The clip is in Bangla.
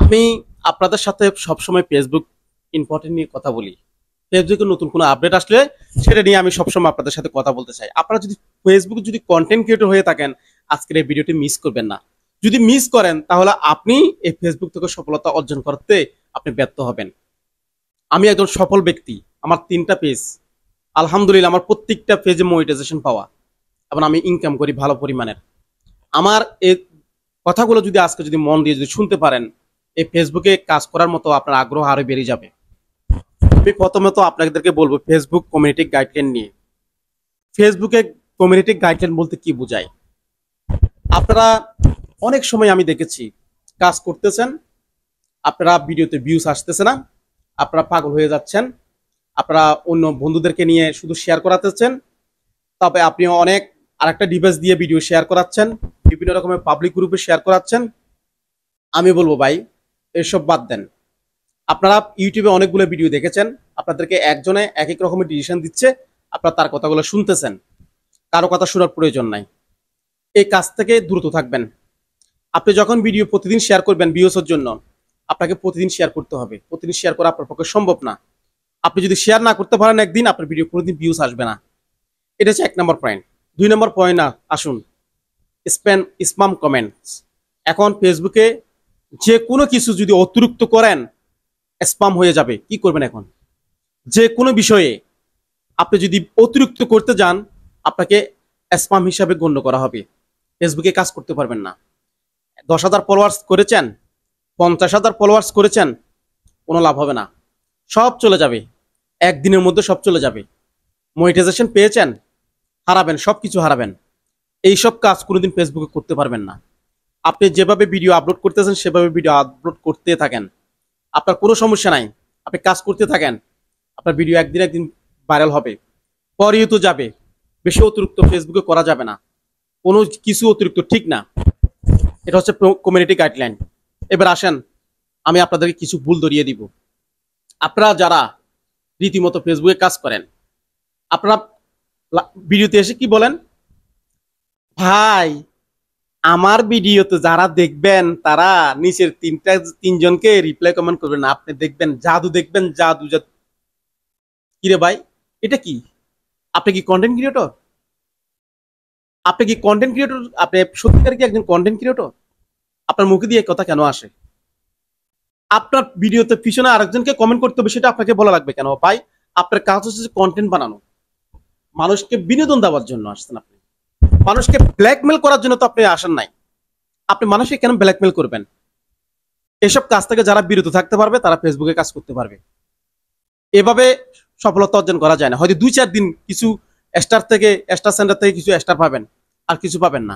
আমি আপনাদের সাথে সবসময় ফেসবুক ইম্পর্টেন্ট নিয়ে কথা বলি। ফেসবুকে নতুন কোনো আপডেট আসলে সেটা নিয়ে আমি সবসময় আপনাদের সাথে কথা বলতে চাই। আপনারা যদি ফেসবুক যদি কন্টেন্ট ক্রিয়েটর হয়ে থাকেন, আজকের এই ভিডিওটি মিস করবেন না। যদি মিস করেন তাহলে আপনি এই ফেসবুক থেকে সফলতা অর্জন করতে আপনি ব্যর্থ হবেন। আমি একজন সফল ব্যক্তি, আমার 3টা পেজ, আলহামদুলিল্লাহ আমার প্রত্যেকটা পেজে মনিটাইজেশন পাওয়া এবং আমি ইনকাম করি ভালো পরিমাণের। আমার এই কথাগুলো যদি আজকে যদি মন দিয়ে যদি শুনতে পারেন, এই ফেসবুকে কাজ করার মতো আপনার আগ্রহ আরো বেড়ে যাবে। আমি প্রথমত আপনাদেরকে বলবো ফেসবুক কমিউনিটি গাইডলাইন নিয়ে। ফেসবুকে কমিউনিটি গাইডলাইন বলতে কি বোঝায়? আপনারা অনেক সময় আমি দেখেছি কাজ করতেছেন, আপনারা ভিডিওতে ভিউজ আসতেছে না, আপনারা পাগল হয়ে যাচ্ছেন, আপনারা অন্য বন্ধুদেরকে নিয়ে শুধু শেয়ার করাতেছেন, তবে আপনি অনেক আরেকটা ডিভাইস দিয়ে ভিডিও শেয়ার করাচ্ছেন, বিভিন্ন রকমের পাবলিক গ্রুপে শেয়ার করাচ্ছেন। আমি বলবো ভাই এসব বাদ দেন। আপনারা ইউটিউবে অনেকগুলো ভিডিও দেখেছেন, আপনাদেরকে একজনে এক এক রকমের ডিসিশন দিচ্ছে, আপনারা তার কথাগুলো শুনতেছেন, কারো কথা শোনার প্রয়োজন নাই। এই কাজ থেকে দ্রুত থাকবেন। আপনি যখন ভিডিও প্রতিদিন শেয়ার করবেন ভিউসের জন্য, আপনাকে প্রতিদিন শেয়ার করতে হবে। প্রতিদিন শেয়ার করা আপনার পক্ষে সম্ভব না। আপনি যদি শেয়ার না করতে পারেন একদিন, আপনার ভিডিও কোনোদিন ভিউস আসবে না। এটা হচ্ছে 1 নম্বর পয়েন্ট। 2 নম্বর পয়েন্ট আসুন, স্প্যাম কমেন্টস। এখন ফেসবুকে যে কোনো কিছু যদি অতিরিক্ত করেন স্প্যাম হয়ে যাবে। কি করবেন এখন? যে কোনো বিষয়ে আপনি যদি অতিরিক্ত করতে যান, আপনাকে স্প্যাম হিসাবে গণ্য করা হবে। ফেসবুকে কাজ করতে পারবেন না। 10,000 ফলোয়ার্স করেছেন, 50,000 ফলোয়ার্স করেছেন, কোনো লাভ হবে না। সব চলে যাবে, একদিনের মধ্যে সব চলে যাবে। মনিটাইজেশন পেয়েছেন, হারাবেন, সব কিছু হারাবেন। এইসব কাজ কোনোদিন ফেসবুকে করতে পারবেন না। আপনি যেভাবে ভিডিও আপলোড করতেছেন সেভাবে ভিডিও আপলোড করতে থাকেন, আপনার কোনো সমস্যা নাই। আপনি কাজ করতে থাকেন, আপনার ভিডিও একদিন একদিন ভাইরাল হবে, পরেও তো যাবে। বেশি অতিরিক্ত ফেসবুকে করা যাবে না, কোনো কিছু অতিরিক্ত ঠিক না। এটা হচ্ছে কমিউনিটি গাইডলাইন। এবার আসেন, আমি আপনাদেরকে কিছু ভুল ধরিয়ে দিব। আপনারা যারা রীতিমতো ফেসবুকে কাজ করেন, আপনারা ভিডিওতে এসে কি বলেন? ভাই আমার ভিডিওতে যারা দেখবেন তারা নিচের 3জনকে রিপ্লাই কমেন্ট করবেন না, আপনি দেখবেন জাদু, দেখবেন জাদু জাদু। কিরে ভাই, এটা কি? আপনি কি কন্টেন্ট ক্রিয়েটর? আপনি কি কন্টেন্ট ক্রিয়েটর? আপনি সত্যিকার কি একজন কন্টেন্ট ক্রিয়েটর? আপনার মুখে দিয়ে কথা কেন আসে? আপনার ভিডিওতে পিছনে আরেকজনকে কমেন্ট করতে হবে, সেটা আপনাকে বলা লাগবে কেন? ভাই আপনার কাজ হচ্ছে কন্টেন্ট বানানো, মানুষকে বিনোদন দেওয়ার জন্য আসছেন আপনি। মানুষকে ব্ল্যাকমেল করার জন্য তো আপনি আসেন নাই। আপনি মানুষকে কেন ব্ল্যাকমেল করবেন? এসব কাজ থেকে যারা বিরত থাকতে পারবে তারা ফেসবুকে কাজ করতে পারবে। এভাবে সফলতা অর্জন করা যায় না। হয়তো 2-4 দিন কিছু স্টার সেন্টার থেকে কিছু স্টার পাবেন, আর কিছু পাবেন না।